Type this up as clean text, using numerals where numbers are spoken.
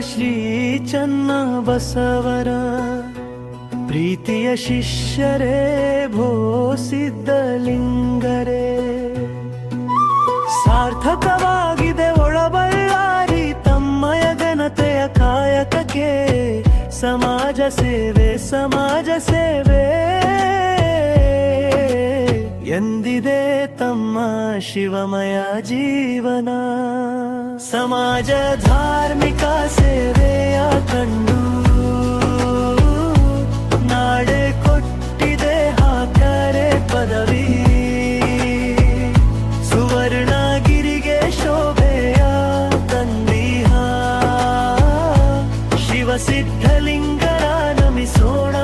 ಶ್ರೀ ಚನ್ನಬಸವರ ಪ್ರೀತಿಯ ಶಿಷ್ಯರೇ ಭೋ ಸಿದ್ಧಲಿಂಗರೇ. ಸಾರ್ಥಕವಾಗಿದೆ ಒಳಬಳ್ಳಾರಿ ತಮ್ಮಯ ಘನತೆಯ ಕಾಯಕಕ್ಕೆ. ಸಮಾಜ ಸೇವೆ ಸಮಾಜ ಸೇವೆ ಎಂದಿದೆ ತಮ್ಮ ಶಿವಮಯ ಜೀವನ. ಸಮಾಜ ಧಾರ್ಮಿಕ ಸೇವೆಯ ಕಂಡು ನಾಡೆ ಕೊಟ್ಟಿದೆ ಹಾಕ್ಯಾರೆ ಪದವಿ. ಸುವರ್ಣಗಿರಿಗೆ ಶೋಭೆಯ ತಂದಿಹ ಶಿವಸಿದ್ಧಲಿಂಗರ ನಮಿಸೋಣ.